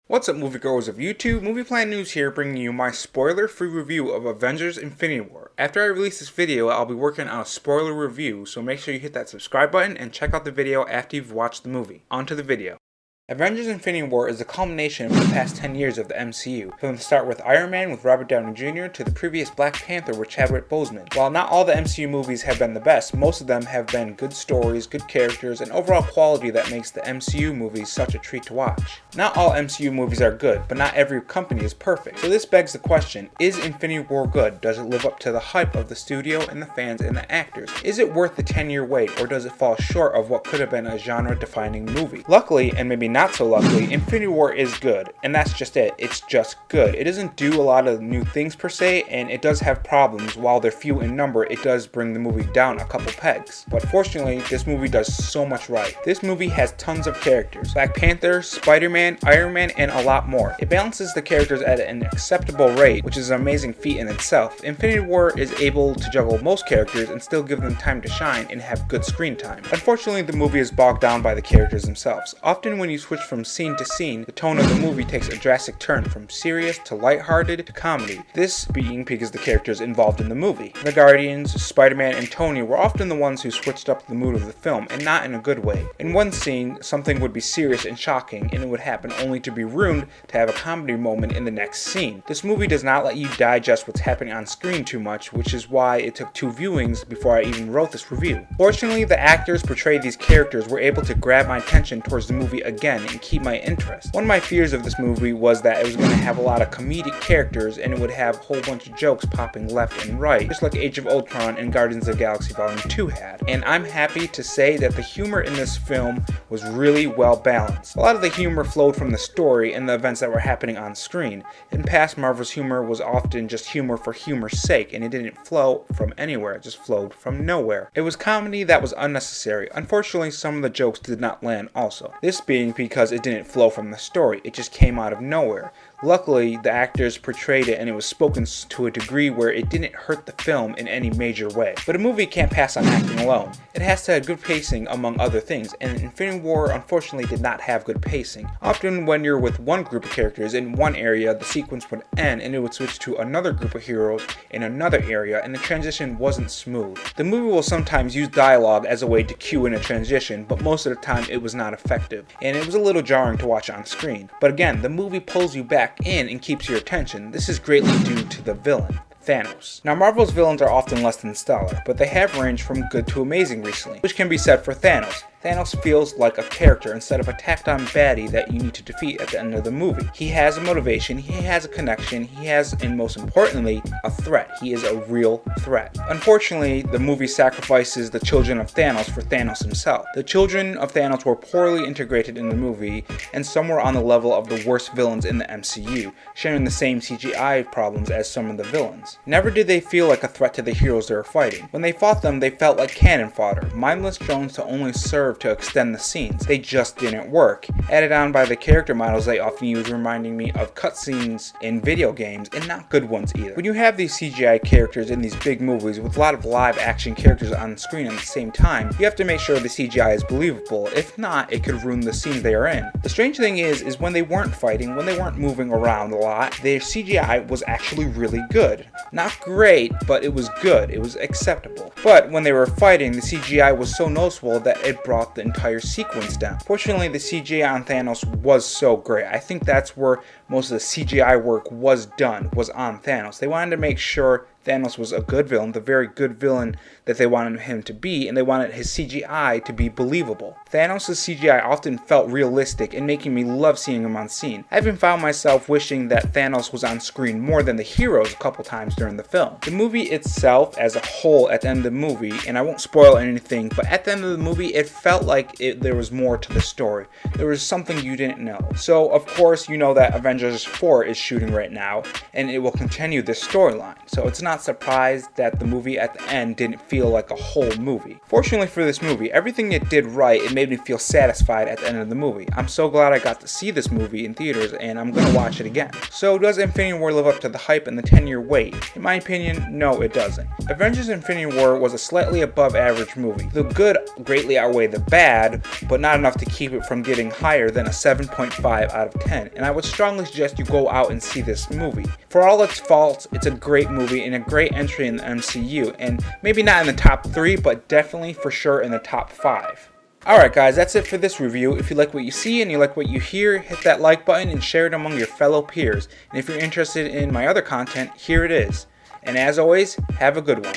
What's up, moviegoers of YouTube? Movie Plan News here, bringing you my spoiler-free review of Avengers Infinity War. After I release this video, I'll be working on a spoiler review, so make sure you hit that subscribe button and check out the video after you've watched the movie. On to the video. Avengers Infinity War is a culmination of the past 10 years of the MCU, from the start with Iron Man with Robert Downey Jr. to the previous Black Panther with Chadwick Boseman. While not all the MCU movies have been the best, most of them have been good stories, good characters, and overall quality that makes the MCU movies such a treat to watch. Not all MCU movies are good, but not every company is perfect. So this begs the question, is Infinity War good? Does it live up to the hype of the studio and the fans and the actors? Is it worth the 10-year wait, or does it fall short of what could have been a genre-defining movie? Luckily, and maybe not so luckily, Infinity War is good, and that's just it. It's just good. It doesn't do a lot of new things per se, and it does have problems. While they're few in number, it does bring the movie down a couple pegs. But fortunately, this movie does so much right. This movie has tons of characters. Black Panther, Spider-Man, Iron Man, and a lot more. It balances the characters at an acceptable rate, which is an amazing feat in itself. Infinity War is able to juggle most characters and still give them time to shine and have good screen time. Unfortunately, the movie is bogged down by the characters themselves. Often when you switch from scene to scene, the tone of the movie takes a drastic turn from serious to lighthearted to comedy. This being because the characters involved in the movie. The Guardians, Spider-Man, and Tony were often the ones who switched up the mood of the film, and not in a good way. In one scene, something would be serious and shocking, and it would happen only to be ruined to have a comedy moment in the next scene. This movie does not let you digest what's happening on screen too much, which is why it took 2 viewings before I even wrote this review. Fortunately, the actors portrayed these characters were able to grab my attention towards the movie again and keep my interest. One of my fears of this movie was that it was going to have a lot of comedic characters and it would have a whole bunch of jokes popping left and right, just like Age of Ultron and Guardians of the Galaxy Volume 2 had. And I'm happy to say that the humor in this film was really well balanced. A lot of the humor flowed from the story and the events that were happening on screen. In past, Marvel's humor was often just humor for humor's sake, and it didn't flow from anywhere, it just flowed from nowhere. It was comedy that was unnecessary. Unfortunately, some of the jokes did not land also. This being because it didn't flow from the story, it just came out of nowhere. Luckily, the actors portrayed it and it was spoken to a degree where it didn't hurt the film in any major way. But a movie can't pass on acting alone. It has to have good pacing among other things, and Infinity War unfortunately did not have good pacing. Often when you're with one group of characters in one area, the sequence would end and it would switch to another group of heroes in another area, and the transition wasn't smooth. The movie will sometimes use dialogue as a way to cue in a transition, but most of the time it was not effective, and it was a little jarring to watch on screen. But again, the movie pulls you back in and keeps your attention. This is greatly due to the villain, Thanos. Now, Marvel's villains are often less than stellar, but they have ranged from good to amazing recently, which can be said for Thanos. Thanos feels like a character instead of a tacked-on baddie that you need to defeat at the end of the movie. He has a motivation, he has a connection, he has, and most importantly, a threat. He is a real threat. Unfortunately, the movie sacrifices the children of Thanos for Thanos himself. The children of Thanos were poorly integrated in the movie, and some were on the level of the worst villains in the MCU, sharing the same CGI problems as some of the villains. Never did they feel like a threat to the heroes they were fighting. When they fought them, they felt like cannon fodder, mindless drones to only serve to extend the scenes. They just didn't work. Added on by the character models they often use, reminding me of cutscenes in video games, and not good ones either. When you have these CGI characters in these big movies with a lot of live action characters on screen at the same time, you have to make sure the CGI is believable. If not, it could ruin the scenes they are in. The strange thing is when they weren't fighting, when they weren't moving around a lot, their CGI was actually really good. Not great, but it was good. It was acceptable. But when they were fighting, the CGI was so noticeable that it brought the entire sequence down. Fortunately, the CGI on Thanos was so great. I think that's where most of the CGI work was done, was on Thanos. They wanted to make sure Thanos was a good villain, the very good villain that they wanted him to be, and they wanted his CGI to be believable. Thanos' CGI often felt realistic and making me love seeing him on scene. I even found myself wishing that Thanos was on screen more than the heroes a couple times during the film. The movie itself as a whole at the end of the movie, and I won't spoil anything, but at the end of the movie it felt like there was more to the story. There was something you didn't know. So of course you know that Avengers 4 is shooting right now, and it will continue this storyline. So it's not not surprised that the movie at the end didn't feel like a whole movie. Fortunately for this movie, everything it did right, it made me feel satisfied at the end of the movie. I'm so glad I got to see this movie in theaters, and I'm gonna watch it again. So does Infinity War live up to the hype and the 10-year wait? In my opinion, no it doesn't. Avengers Infinity War was a slightly above average movie. The good greatly outweighed the bad, but not enough to keep it from getting higher than a 7.5 out of 10, and I would strongly suggest you go out and see this movie. For all its faults, it's a great movie and a great entry in the MCU, and maybe not in the top 3, but definitely for sure in the top 5. Alright guys, that's it for this review. If you like what you see and you like what you hear, hit that like button and share it among your fellow peers. And if you're interested in my other content, here it is. And as always, have a good one.